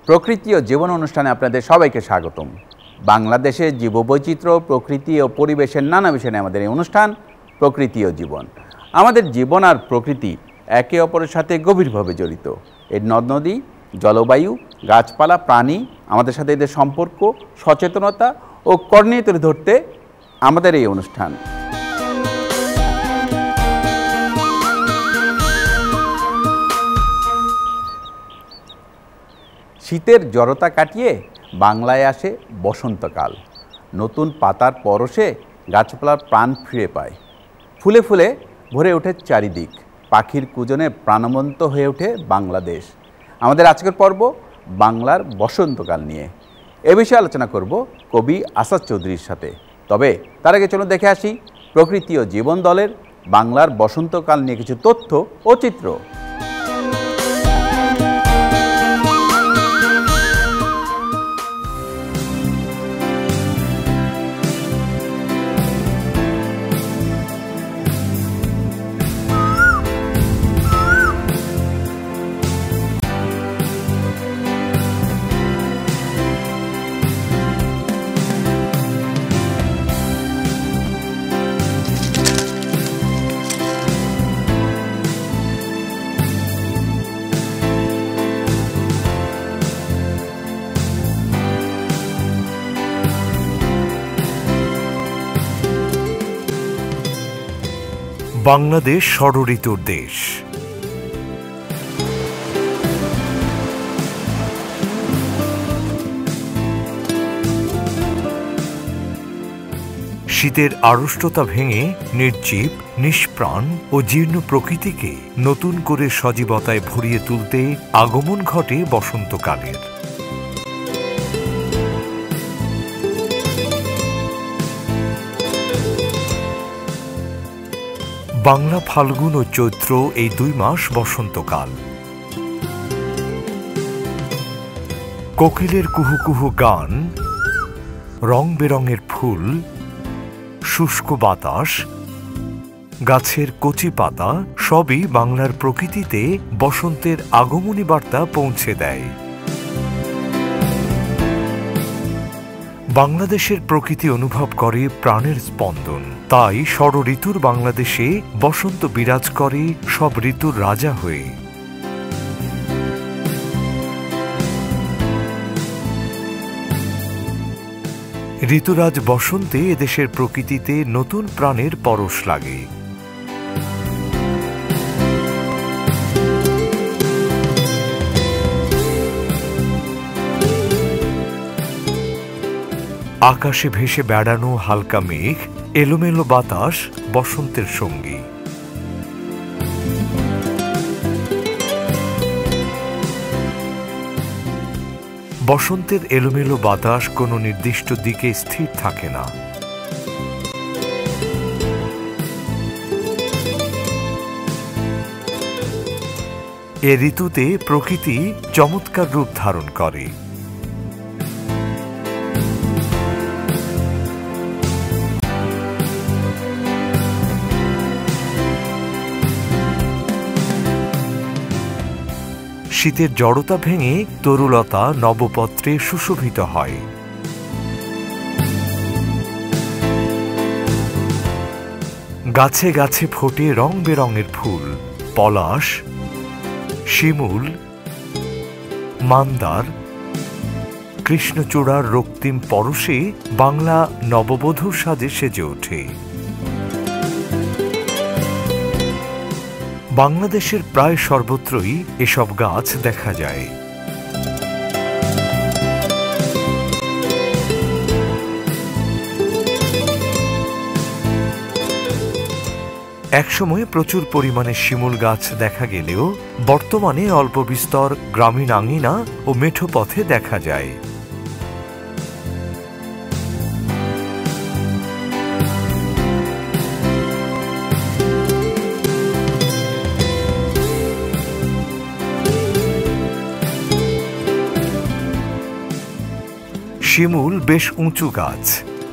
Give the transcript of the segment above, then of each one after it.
প্রকৃতি ও জীবন অনুষ্ঠানে আপনাদের সবাইকে স্বাগতম। বাংলাদেশের জীববৈচিত্র্য, প্রকৃতি ও পরিবেশের নানা বিষয় নিয়ে আমাদের এই অনুষ্ঠান প্রকৃতি ও জীবন। আমাদের জীবন আর প্রকৃতি একে অপরের সাথে গভীরভাবে জড়িত। এর নদ নদী, জলবায়ু, গাছপালা, প্রাণী, আমাদের সাথে এদের সম্পর্ক, সচেতনতা ও কর্ণীয় তুলে ধরতে আমাদের এই অনুষ্ঠান। শীতের জড়তা কাটিয়ে বাংলায় আসে বসন্তকাল। নতুন পাতার পরশে গাছপালার প্রাণ ফিরে পায়। ফুলে ফুলে ভরে ওঠে চারিদিক। পাখির কুজনে প্রাণবন্ত হয়ে ওঠে বাংলাদেশ। আমাদের আজকের পর্ব বাংলার বসন্তকাল নিয়ে। এ বিষয়ে আলোচনা করব কবি আসাদ চৌধুরীর সাথে। তবে তার আগে চলুন দেখে আসি প্রকৃতি ও জীবন দলের বাংলার বসন্তকাল নিয়ে কিছু তথ্য ও চিত্র। বাংলাদেশ ষড়ঋতুর দেশ। শীতের আড়ষ্টতা ভেঙে নির্জীব, নিষ্প্রাণ ও জীর্ণ প্রকৃতিকে নতুন করে সজীবতায় ভরিয়ে তুলতে আগমন ঘটে বসন্তকালের। বাংলা ফাল্গুন ও চৈত্র এই 2 মাস বসন্তকাল। কোকিলের কুহু কুহু গান, রং বেরঙের ফুল, শুষ্ক বাতাস, গাছের কচি পাতা সবই বাংলার প্রকৃতিতে বসন্তের আগমনী বার্তা পৌঁছে দেয়। বাংলাদেশের প্রকৃতি অনুভব করে প্রাণের স্পন্দন। তাই ষড়ঋতুর বাংলাদেশে বসন্ত বিরাজ করে সব ঋতুর রাজা হয়ে। ঋতুরাজ বসন্তে এদেশের প্রকৃতিতে নতুন প্রাণের পরশ লাগে। আকাশে ভেসে বেড়ানো হালকা মেঘ, এলোমেলো বাতাস বসন্তের সঙ্গী। বসন্তের এলোমেলো বাতাস কোনো নির্দিষ্ট দিকে স্থির থাকে না। এ ঋতুতে প্রকৃতি চমৎকার রূপ ধারণ করে। শীতের জড়তা ভেঙে তরুলতা নবপত্রে সুশোভিত হয়। গাছে গাছে ফোটে রং বেরঙের ফুল, পলাশ, শিমুল, মান্দার। কৃষ্ণচূড়ার রক্তিম পরশে বাংলা নববধূর সাজে সেজে ওঠে। বাংলাদেশের প্রায় সর্বত্রই এসব গাছ দেখা যায়। একসময় প্রচুর পরিমাণে শিমুল গাছ দেখা গেলেও বর্তমানে অল্প বিস্তর গ্রামীণ আঙিনা ও মেঠো পথে দেখা যায়। শিমুল বেশ উঁচু গাছ।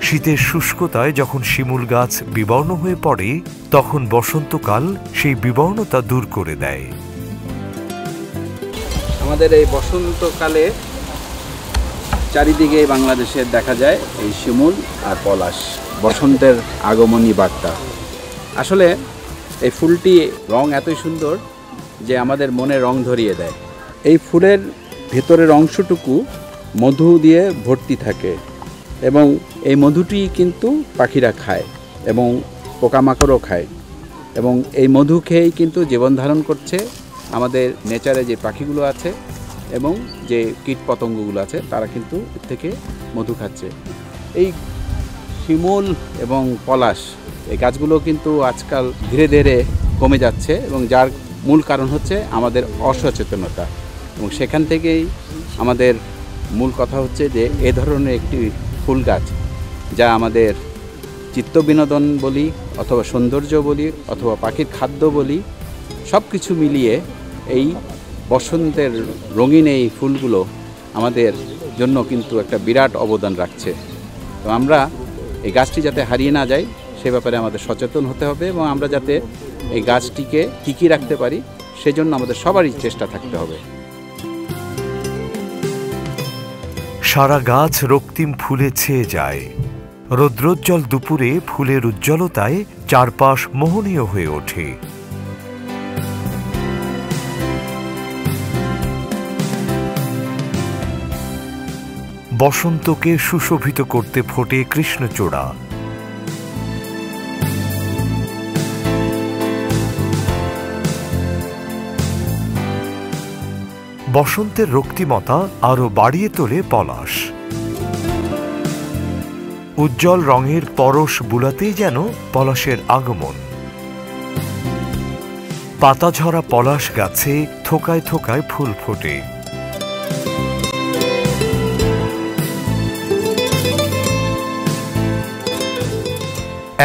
শীতের শুষ্কতায় যখন শিমুল গাছ বিবর্ণ হয়ে পড়ে তখন বসন্তকাল সেই বিবর্ণতা দূর করে দেয়। আমাদের এই বসন্তকালে চারিদিকে বাংলাদেশে দেখা যায় এই শিমুল আর পলাশ, বসন্তের আগমনী বার্তা। আসলে এই ফুলটি রং এতই সুন্দর যে আমাদের মনে রং ধরিয়ে দেয়। এই ফুলের ভেতরের অংশটুকু মধু দিয়ে ভর্তি থাকে এবং এই মধুটি কিন্তু পাখিরা খায় এবং পোকামাকড়ও খায় এবং এই মধু খেয়েই কিন্তু জীবন ধারণ করছে আমাদের নেচারে যে পাখিগুলো আছে এবং যে কীটপতঙ্গগুলো আছে তারা কিন্তু এর থেকে মধু খাচ্ছে। এই শিমুল এবং পলাশ এই গাছগুলো কিন্তু আজকাল ধীরে ধীরে কমে যাচ্ছে এবং যার মূল কারণ হচ্ছে আমাদের অসচেতনতা এবং সেখান থেকেই আমাদের মূল কথা হচ্ছে যে এ ধরনের একটি ফুল গাছ যা আমাদের চিত্ত বিনোদন বলি অথবা সৌন্দর্য বলি অথবা পাখির খাদ্য বলি, সব কিছু মিলিয়ে এই বসন্তের রঙিন এই ফুলগুলো আমাদের জন্য কিন্তু একটা বিরাট অবদান রাখছে। তো আমরা এই গাছটি যাতে হারিয়ে না যায় সে ব্যাপারে আমাদের সচেতন হতে হবে এবং আমরা যাতে এই গাছটিকে টিকিয়ে রাখতে পারি সেজন্য আমাদের সবারই চেষ্টা থাকতে হবে। সারা গাছ রক্তিম ফুলে ছেয়ে যায়। রৌদ্রোজ্জ্বল দুপুরে ফুলের উজ্জ্বলতায় চারপাশ মোহনীয় হয়ে ওঠে। বসন্তকে সুশোভিত করতে ফোটে কৃষ্ণচূড়া। বসন্তের রক্তিমতা আরো বাড়িয়ে তোলে পলাশ। উজ্জ্বল রঙের পরশ বুলাতেই যেন পলাশের আগমন। পাতাঝরা পলাশ গাছে থোকায় থোকায় ফুল ফোটে।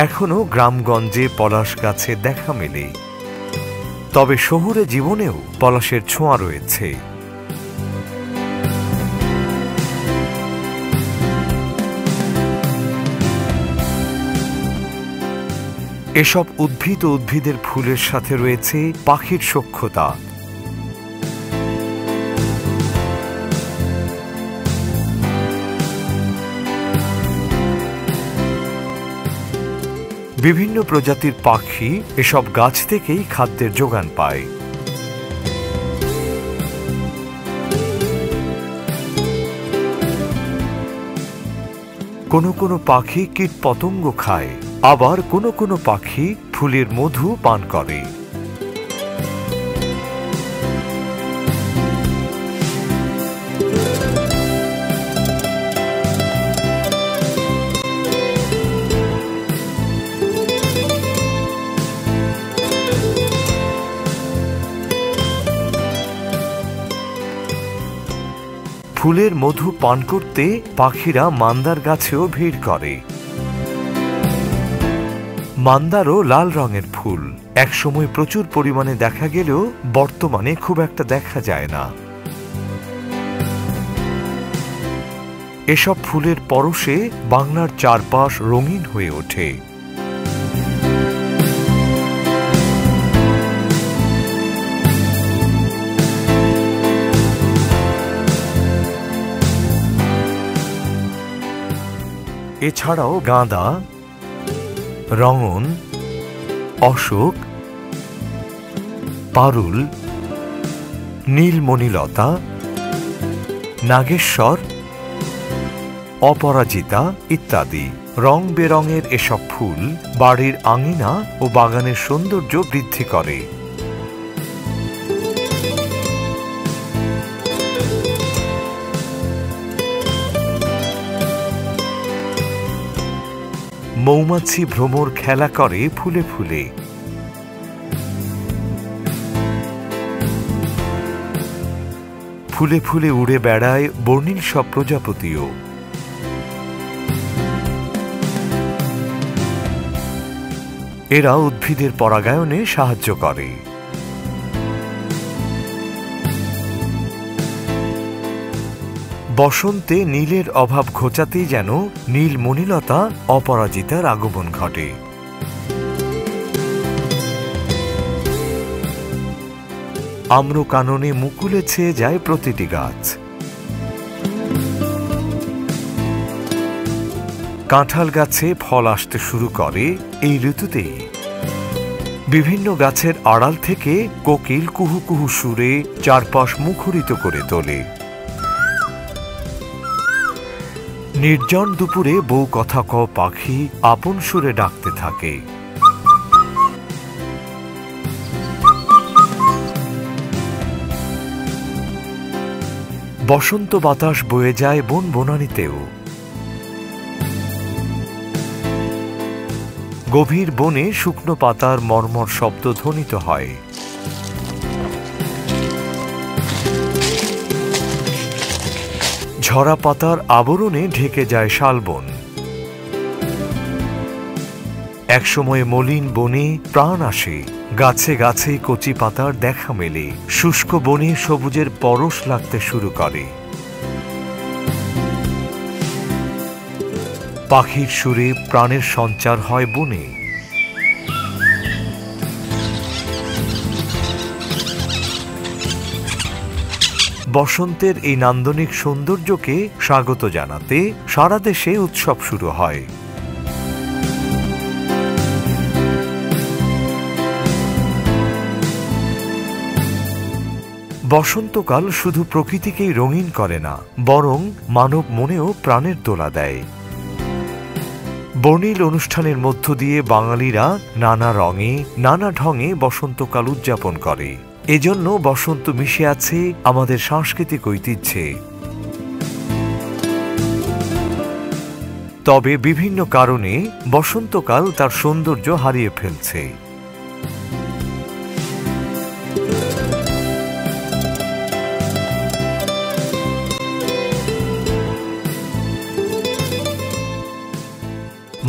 এখনো গ্রামগঞ্জে পলাশ গাছে দেখা মেলে, তবে শহুরে জীবনেও পলাশের ছোঁয়া রয়েছে। এসব উদ্ভিদ ও উদ্ভিদের ফুলের সাথে রয়েছে পাখির সখ্যতা। বিভিন্ন প্রজাতির পাখি এসব গাছ থেকেই খাদ্যের যোগান পায়। কোনো কোনো পাখি কীটপতঙ্গ খায়, আবার কোনো কোনো পাখি ফুলের মধু পান করে। ফুলের মধু পান করতে পাখিরা মান্দার গাছেও ভিড় করে। মান্দারও লাল রঙের ফুল। একসময় প্রচুর পরিমাণে দেখা গেলেও বর্তমানে খুব একটা দেখা যায় না। এসব ফুলের পরশে বাংলার চারপাশ রঙিন হয়ে ওঠে। এছাড়াও গাঁদা, রঙন, অশোক, পারুল, নীলমণিলতা, নাগেশ্বর, অপরাজিতা ইত্যাদি রং বেরঙের এসব ফুল বাড়ির আঙিনা ও বাগানের সৌন্দর্য বৃদ্ধি করে। মৌমাছি ভ্রমর খেলা করে ফুলে ফুলে। ফুলে ফুলে উড়ে বেড়ায় বর্ণিল সব প্রজাপতিও। এরা উদ্ভিদের পরাগায়নে সাহায্য করে। বসন্তে নীলের অভাব ঘোচাতেই যেন নীল মণিলতা অপরাজিতার আগমন ঘটে। আম্র কাননে মুকুলে ছেয়ে যায় প্রতিটি গাছ। কাঁঠাল গাছে ফল আসতে শুরু করে এই ঋতুতেই। বিভিন্ন গাছের আড়াল থেকে কোকিল কুহু কুহু সুরে চারপাশ মুখরিত করে তোলে। নির্জন দুপুরে বউ কথা কও পাখি আপন সুরে ডাকতে থাকে। বসন্ত বাতাস বয়ে যায় বন বনানীতেও। গভীর বনে শুকনো পাতার মর্মর শব্দ ধ্বনিত হয়। ঝরা পাতার আবরণে ঢেকে যায় শালবন। একসময় মলিন বনে প্রাণ আসে, গাছে গাছে কচি পাতার দেখা মেলে, শুষ্ক বনে সবুজের পরশ লাগতে শুরু করে। পাখির সুরে প্রাণের সঞ্চার হয় বনে। বসন্তের এই নান্দনিক সৌন্দর্যকে স্বাগত জানাতে সারা দেশে উৎসব শুরু হয়। বসন্তকাল শুধু প্রকৃতিকেই রঙিন করে না, বরং মানব মনেও প্রাণের দোলা দেয়। বর্ণিল অনুষ্ঠানের মধ্য দিয়ে বাঙালিরা নানা রঙে নানা ঢঙে বসন্তকাল উদযাপন করে। এজন্য বসন্ত মিশে আছে আমাদের সাংস্কৃতিক ঐতিহ্যে। তবে বিভিন্ন কারণে বসন্তকাল তার সৌন্দর্য হারিয়ে ফেলছে।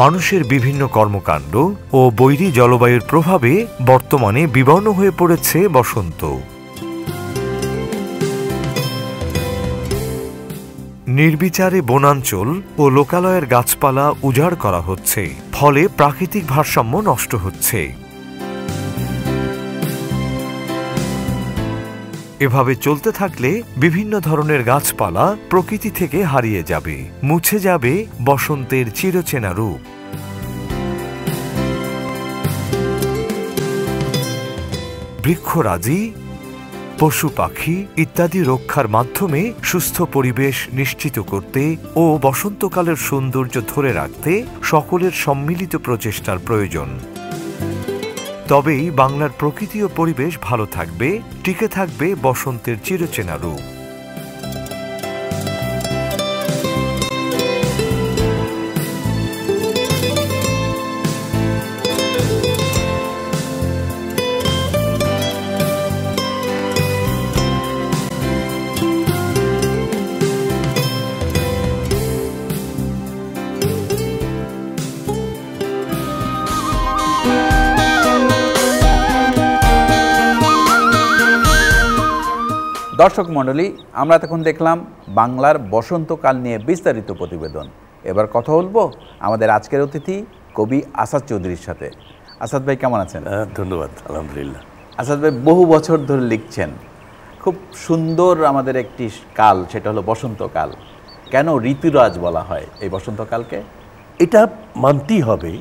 মানুষের বিভিন্ন কর্মকাণ্ড ও বৈরী জলবায়ুর প্রভাবে বর্তমানে বিবর্ণ হয়ে পড়েছে বসন্ত। নির্বিচারে বনাঞ্চল ও লোকালয়ের গাছপালা উজাড় করা হচ্ছে, ফলে প্রাকৃতিক ভারসাম্য নষ্ট হচ্ছে। এভাবে চলতে থাকলে বিভিন্ন ধরনের গাছপালা প্রকৃতি থেকে হারিয়ে যাবে, মুছে যাবে বসন্তের চিরচেনা রূপ। বৃক্ষরাজি, পশু পাখি ইত্যাদি রক্ষার মাধ্যমে সুস্থ পরিবেশ নিশ্চিত করতে ও বসন্তকালের সৌন্দর্য ধরে রাখতে সকলের সম্মিলিত প্রচেষ্টার প্রয়োজন। তবেই বাংলার প্রকৃতি ও পরিবেশ ভালো থাকবে, টিকে থাকবে বসন্তের চিরচেনা রূপ। দর্শক মণ্ডলী, আমরা তখন দেখলাম বাংলার বসন্তকাল নিয়ে বিস্তারিত প্রতিবেদন। এবার কথা বলবো আমাদের আজকের অতিথি কবি আসাদ চৌধুরীর সাথে। আসাদ ভাই কেমন আছেন? ধন্যবাদ, আলহামদুলিল্লাহ। আসাদ ভাই বহু বছর ধরে লিখছেন, খুব সুন্দর আমাদের একটি কাল, সেটা হলো বসন্তকাল। কেন ঋতুরাজ বলা হয় এই বসন্তকালকে? এটা মানতেই হবে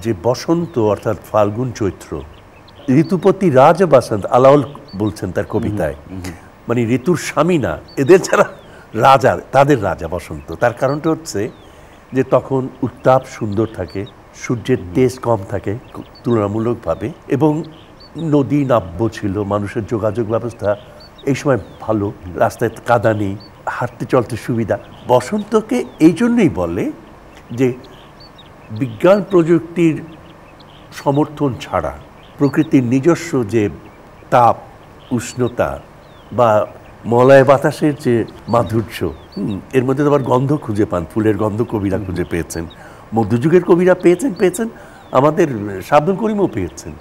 যে বসন্ত অর্থাৎ ফাল্গুন চৈত্র, ঋতুপতি রাজ বসন্ত আলাউল বলছেন তার কবিতায়, মানে ঋতুর স্বামী না, এদের যারা রাজা তাদের রাজা বসন্ত। তার কারণটা হচ্ছে যে তখন উত্তাপ সুন্দর থাকে, সূর্যের তেজ কম থাকে তুলনামূলকভাবে, এবং নদী নাব্য ছিল, মানুষের যোগাযোগ ব্যবস্থা এই সময় ভালো, রাস্তায় কাদা নেই, হাঁটতে চলতে সুবিধা। বসন্তকে এই জন্যই বলে যে বিজ্ঞান প্রযুক্তির সমর্থন ছাড়া প্রকৃতির নিজস্ব যে তাপ, উষ্ণতা বা মলয় বাতাসের যে মাধুর্য, এর মধ্যে আবার গন্ধ খুঁজে পান, ফুলের গন্ধ কবিরা খুঁজে পেয়েছেন, মধ্যযুগের কবিরা পেয়েছেন, আমাদের শাবনুল করিমও পেয়েছেন।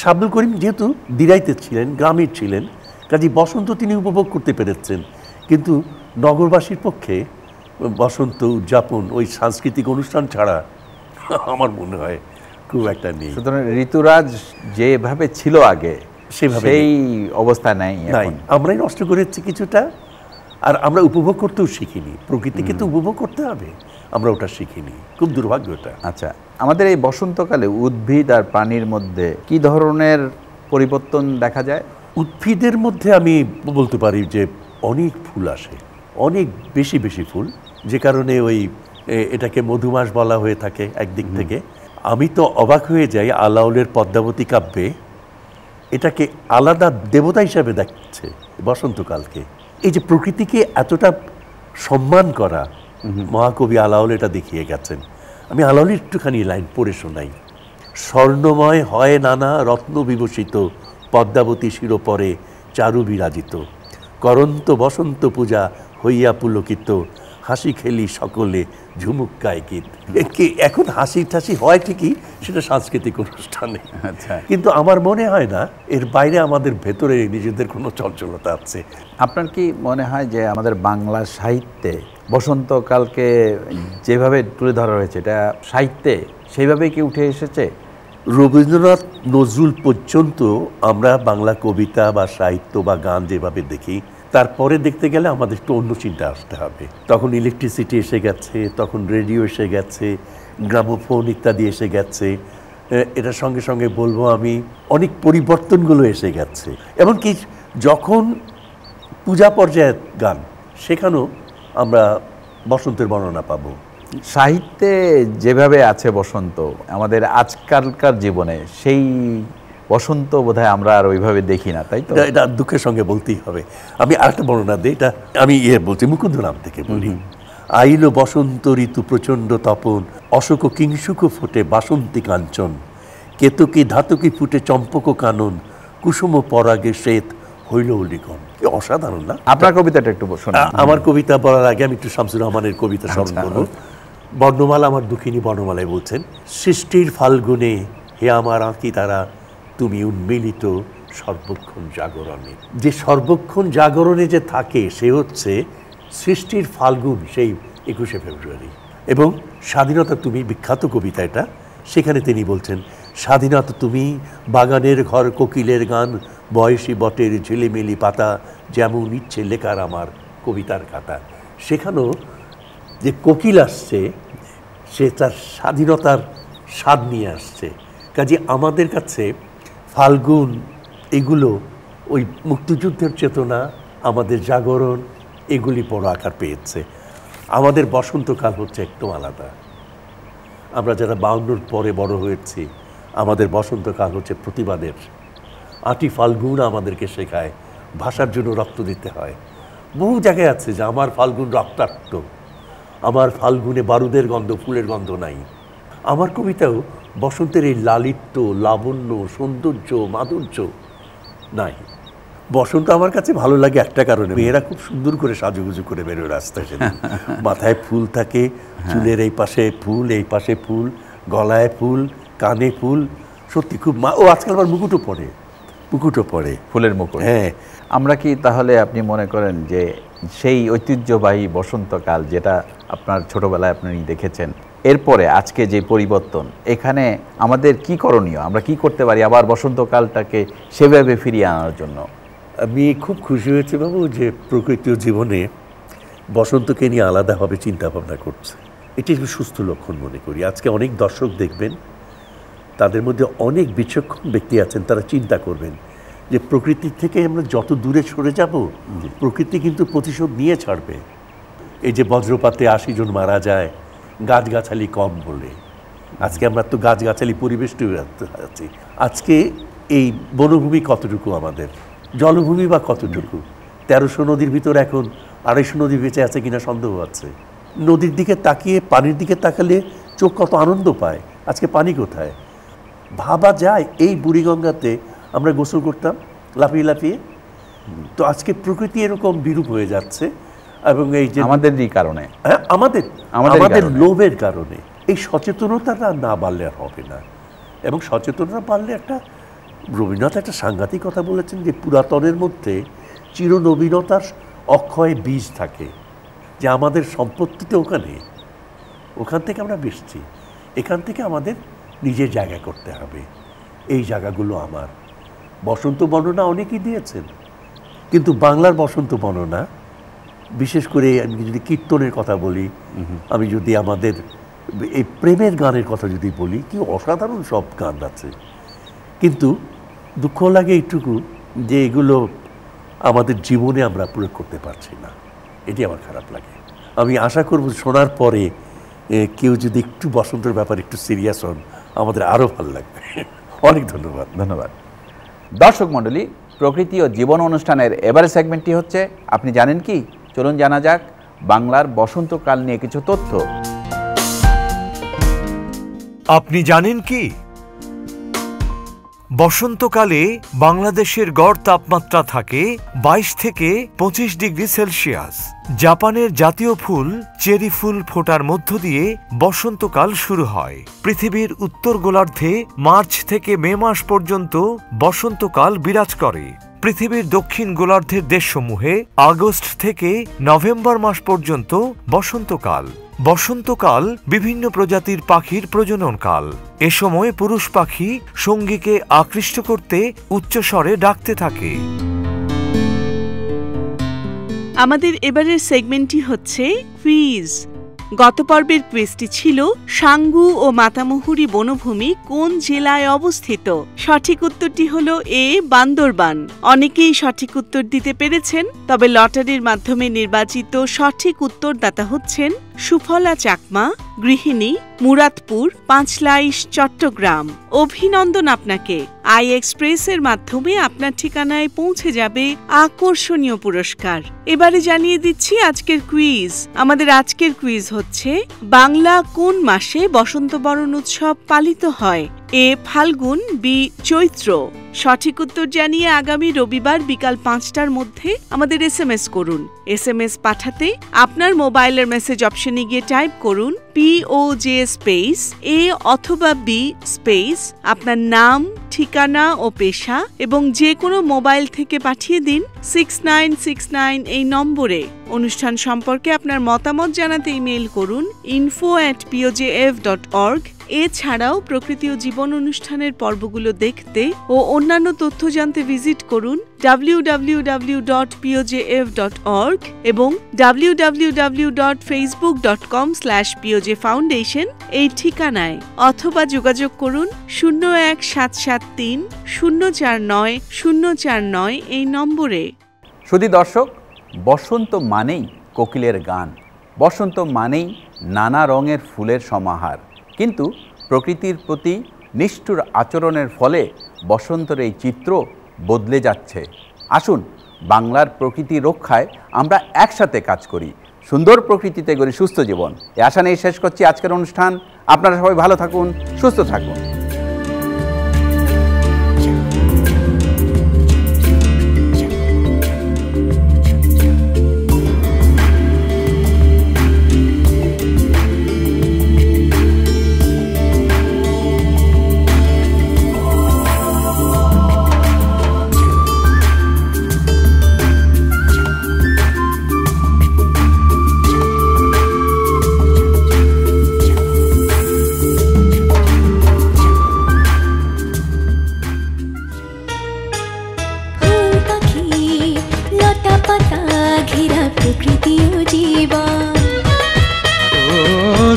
শাবনুল করিম যেহেতু দিরাইতে ছিলেন, গ্রামের ছিলেন, কাজে বসন্ত তিনি উপভোগ করতে পেরেছেন, কিন্তু নগরবাসীর পক্ষে বসন্ত উদযাপন ওই সাংস্কৃতিক অনুষ্ঠান ছাড়া আমার মনে হয় খুব একটা নেই। সুতরাং ঋতুরাজ যেভাবে ছিল আগে সেভাবে সেই অবস্থা নাই নাই, এখন। আমরাই নষ্ট করেছি কিছুটা, আর আমরা উপভোগ করতেও শিখিনি। প্রকৃতিকে তো উপভোগ করতে হবে, আমরা ওটা শিখিনি, খুব দুর্ভাগ্য এটা। আচ্ছা, আমাদের এই বসন্তকালে উদ্ভিদ আর প্রাণীর মধ্যে কি ধরনের পরিবর্তন দেখা যায়? উদ্ভিদের মধ্যে আমি বলতে পারি যে অনেক ফুল আসে, অনেক বেশি বেশি ফুল, যে কারণে ওই এটাকে মধুমাস বলা হয়ে থাকে একদিক থেকে। আমি তো অবাক হয়ে যাই, আলাওলের পদ্মাবতী কাব্যে এটাকে আলাদা দেবতা হিসাবে দেখছে বসন্তকালকে। এই যে প্রকৃতিকে এতটা সম্মান করা, মহাকবি আলাওল এটা দেখিয়ে গেছেন। আমি আলাওলের একটুখানি লাইন পড়ে শোনাই। স্বর্ণময় হয় নানা রত্ন বিভূষিত, পদ্মাবতী শিরোপরে চারু বিরাজিত, করন্ত বসন্ত পূজা হইয়া পুলকিত, হাসি খেলি সকলে ঝুমুক্কায় গীত। এখন হাসি ঠাসি হয় ঠিকই, সেটা সাংস্কৃতিক অনুষ্ঠানে, আচ্ছা, কিন্তু আমার মনে হয় না এর বাইরে আমাদের ভেতরে নিজেদের কোনো চঞ্চলতা আছে। আপনার কি মনে হয় যে আমাদের বাংলা সাহিত্যে বসন্তকালকে যেভাবে তুলে ধরা হয়েছে, এটা সাহিত্যে সেইভাবেই কি উঠে এসেছে? রবীন্দ্রনাথ নজরুল পর্যন্ত আমরা বাংলা কবিতা বা সাহিত্য বা গান যেভাবে দেখি, তারপরে দেখতে গেলে আমাদের একটু অন্য চিন্তা আসতে হবে। তখন ইলেকট্রিসিটি এসে গেছে, তখন রেডিও এসে গেছে, গ্রামোফোন ইত্যাদি এসে গেছে। এটার সঙ্গে সঙ্গে বলবো আমি অনেক পরিবর্তনগুলো এসে গেছে। এমনকি যখন পূজা পর্যায়ের গান, সেখানেও আমরা বসন্তের বর্ণনা পাবো। সাহিত্যে যেভাবে আছে বসন্ত, আমাদের আজকালকার জীবনে সেই বসন্ত বোধহয় আমরা আর ওইভাবে দেখি না, তাই তো? এটা দুঃখের সঙ্গে বলতেই হবে। আমি আরেকটা বর্ণনা দিই, এটা আমি বলছি মুকুন্দরাম থেকে বলি। আইল বসন্ত ঋতু প্রচণ্ড তপন, অশোক কিংসুক ফোটে বাসন্তী কাঞ্চন, কেতকী ধাতকী ফুটে চম্পক কানন, কুসুম পরাগে শ্বেত হইল লিখন। অসাধারণ না? আপনার কবিতাটা একটু শোনান। আমার কবিতা বলার আগে আমি একটু শামসুর রহমানের কবিতা স্মরণ করব। বর্ণমালা, আমার দুঃখিনী বর্ণমালায় বলছেন, সৃষ্টির ফাল্গুনে হে আমার আঁকি তারা, তুমি উন্মিলিত সর্বক্ষণ জাগরণে। যে সর্বক্ষণ জাগরণে যে থাকে, সে হচ্ছে সৃষ্টির ফাল্গুন, সেই 21শে ফেব্রুয়ারি। এবং স্বাধীনতা তুমি, বিখ্যাত কবিতা এটা, সেখানে তিনি বলছেন, স্বাধীনতা তুমি বাগানের ঘর কোকিলের গান, বয়সী বটের ঝিলিমিলি পাতা, যেমন ইচ্ছে লেখার আমার কবিতার খাতা। সেখানেও যে কোকিল আসছে, সে তার স্বাধীনতার স্বাদ নিয়ে আসছে। কাজে আমাদের কাছে ফাল্গুন, এগুলো ওই মুক্তিযুদ্ধের চেতনা, আমাদের জাগরণ, এগুলি বড় আকার পেয়েছে। আমাদের বসন্তকাল হচ্ছে একদম আলাদা। আমরা যারা 52 পরে বড় হয়েছি, আমাদের বসন্তকাল হচ্ছে প্রতিবাদের। 8ই ফাল্গুন আমাদেরকে শেখায় ভাষার জন্য রক্ত দিতে হয়। বহু জায়গায় আছে যে আমার ফাল্গুন রক্তাক্ত, আমার ফাল্গুনে বারুদের গন্ধ, ফুলের গন্ধ নাই। আমার কবিতাও বসন্তের এই লালিত্য, লাবণ্য, সৌন্দর্য, মাধুর্য নাই। বসন্ত আমার কাছে ভালো লাগে একটা কারণে, মেয়েরা খুব সুন্দর করে সাজুগুজু করে বেরোয় রাস্তায়, মাথায় ফুল থাকে, চুলের এই পাশে ফুল, এই পাশে ফুল, গলায় ফুল, কানে ফুল, সত্যি খুব। ও আজকাল আবার মুকুটও পরে, ফুলের মুকুট। হ্যাঁ। আমরা কি তাহলে আপনি মনে করেন যে সেই ঐতিহ্যবাহী বসন্তকাল, যেটা আপনার ছোটবেলায় আপনি দেখেছেন, এরপরে আজকে যে পরিবর্তন, এখানে আমাদের কি করণীয়? আমরা কি করতে পারি আবার বসন্তকালটাকে সেভাবে ফিরিয়ে আনার জন্য? আমি খুব খুশি হয়েছি বাবু যে প্রকৃতির জীবনে বসন্তকে নিয়ে আলাদাভাবে চিন্তা ভাবনা করছে। এটি একটি সুস্থ লক্ষণ মনে করি। আজকে অনেক দর্শক দেখবেন, তাদের মধ্যে অনেক বিচক্ষণ ব্যক্তি আছেন, তারা চিন্তা করবেন যে প্রকৃতির থেকে আমরা যত দূরে সরে যাব, প্রকৃতি কিন্তু প্রতিশোধ নিয়ে ছাড়বে। এই যে বজ্রপাতে 80 জন মারা যায় গাছগাছালি কম বলে, আজকে আমরা তো গাছগাছালি পরিবেশটি আছি। আজকে এই বনভূমি কতটুকু, আমাদের জলভূমি বা কতটুকু? 1300 নদীর ভিতর এখন 250 নদী বেঁচে আছে কিনা সন্দেহ আছে। নদীর দিকে তাকিয়ে, পানির দিকে তাকালে চোখ কত আনন্দ পায়। আজকে পানি কোথায়? ভাবা যায় এই বুড়িগঙ্গাতে আমরা গোসল করতাম লাফিয়ে লাফিয়ে, তো আজকে প্রকৃতি এরকম বিরূপ হয়ে যাচ্ছে, এবং এই যে আমাদেরই কারণে, আমাদের লোভের কারণে। এই সচেতনতাটা না বাড়লে আর হবে না। এবং সচেতনতা বাড়লে একটা, রবীন্দ্রনাথ একটা সাংঘাতিক কথা বলেছেন যে পুরাতনের মধ্যে চিরনবীনতার অক্ষয় বীজ থাকে, যে আমাদের সম্পত্তি তো ওখান থেকে আমরা বেসছি, এখান থেকে আমাদের নিজের জায়গা করতে হবে। এই জায়গাগুলো আমার। বসন্ত বর্ণনা অনেকেই দিয়েছেন, কিন্তু বাংলার বসন্ত বর্ণনা, বিশেষ করে আমি যদি কীর্তনের কথা বলি, আমি যদি আমাদের এই প্রেমের গানের কথা যদি বলি, কি অসাধারণ সব গান আছে, কিন্তু দুঃখ লাগে এইটুকু যে এগুলো আমাদের জীবনে আমরা প্রয়োগ করতে পারছি না। এটি আমার খারাপ লাগে। আমি আশা করব শোনার পরে কেউ যদি একটু বসন্তের ব্যাপারে একটু সিরিয়াস হন, আমাদের আরও ভালো লাগবে। অনেক ধন্যবাদ। ধন্যবাদ। দর্শক মণ্ডলী, প্রকৃতি ও জীবন অনুষ্ঠানের এবারের সেগমেন্টটি হচ্ছে আপনি জানেন কি। চলুন জানা যাক বাংলার বসন্তকাল নিয়ে কিছু তথ্য। আপনি জানেন কি, বসন্তকালে বাংলাদেশের গড় তাপমাত্রা থাকে 22 থেকে 25 ডিগ্রি সেলসিয়াস। জাপানের জাতীয় ফুল চেরি ফুল ফোটার মধ্য দিয়ে বসন্তকাল শুরু হয়। পৃথিবীর উত্তর গোলার্ধে মার্চ থেকে মে মাস পর্যন্ত বসন্তকাল বিরাজ করে। পৃথিবীর দক্ষিণ গোলার্ধের দেশসমূহে আগস্ট থেকে নভেম্বর মাস পর্যন্ত বসন্তকাল। বসন্তকাল বিভিন্ন প্রজাতির পাখির প্রজননকাল। এ সময় পুরুষ পাখি সঙ্গীকে আকৃষ্ট করতে উচ্চস্বরে ডাকতে থাকে। আমাদের এবারের সেগমেন্টটি হচ্ছে কুইজ। গত পর্বের কুইজটি ছিল সাঙ্গু ও মাতামুহুরি বনভূমি কোন জেলায় অবস্থিত। সঠিক উত্তরটি হলো এ, বান্দরবান। অনেকেই সঠিক উত্তর দিতে পেরেছেন, তবে লটারির মাধ্যমে নির্বাচিত সঠিক উত্তরদাতা হচ্ছেন সুফলা চাকমা, গৃহিণী, মুরাদপুর, পাঁচলাইশ, চট্টগ্রাম। অভিনন্দন আপনাকে। আই এক্সপ্রেসের মাধ্যমে আপনার ঠিকানায় পৌঁছে যাবে আকর্ষণীয় পুরস্কার। এবারে জানিয়ে দিচ্ছি আজকের কুইজ। আমাদের আজকের কুইজ হচ্ছে বাংলা কোন মাসে বসন্ত বরণ উৎসব পালিত হয়? এ, ফাল্গুন, বি, চৈত্র। সঠিক উত্তর জানিয়ে আগামী রবিবার বিকাল 5টার মধ্যে আমাদের SMS করুন। SMS পাঠাতে আপনার মোবাইলের মেসেজ অপশনে গিয়ে টাইপ করুন POJ স্পেস A অথবা B স্পেস আপনার নাম, ঠিকানা ও পেশা, এবং যে কোনো মোবাইল থেকে পাঠিয়ে দিন 6969 এই নম্বরে। অনুষ্ঠান সম্পর্কে আপনার মতামত জানাতে ইমেইল করুন info@pojf.org। এছাড়াও প্রকৃতি ও জীবন অনুষ্ঠানের পর্বগুলো দেখতে ও অন্যান্য তথ্য জানতে ভিজিট করুন www.pojf.org এবং www.facebook.com/pojfoundation এই ঠিকানায়, অথবা যোগাযোগ করুন 01773 049 049 এই নম্বরে। শুধু দর্শক, বসন্ত মানেই কোকিলের গান, বসন্ত মানেই নানা রঙের ফুলের সমাহার। কিন্তু প্রকৃতির প্রতি নিষ্ঠুর আচরণের ফলে বসন্তের এই চিত্র বদলে যাচ্ছে। আসুন বাংলার প্রকৃতি রক্ষায় আমরা একসাথে কাজ করি, সুন্দর প্রকৃতিতে গড়ি সুস্থ জীবন। এই আশা নিয়ে শেষ করছি আজকের অনুষ্ঠান। আপনারা সবাই ভালো থাকুন, সুস্থ থাকুন।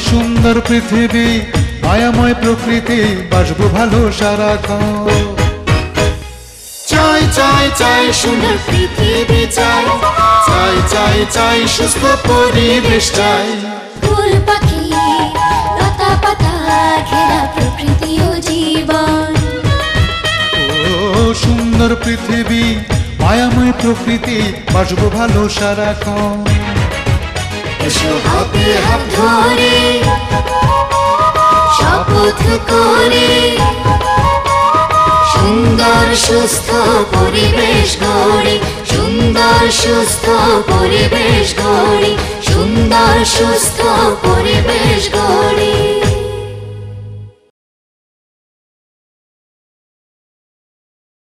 সুন্দর পৃথিবী, মায়াময় প্রকৃতি, বাসবো ভালো সারাক্ষণ। চাই চাই চাই সুন্দর পৃথিবী, চাই চাই চাই চাই সুস্থ পরিবেশ, চাই ফুল পাখি লতা পাতা ঘেরা প্রকৃতি ও জীবন। ও সুন্দর পৃথিবী, মায়াময় প্রকৃতি, বাসবো ভালো সারাক্ষণ। এসো হাতে হাত ধরে শপথ করে সুন্দর সুস্থ পরিবেশ গড়ে। সুন্দর সুস্থ পরিবেশ গড়ি, সুন্দর সুস্থ পরিবেশ গড়ি।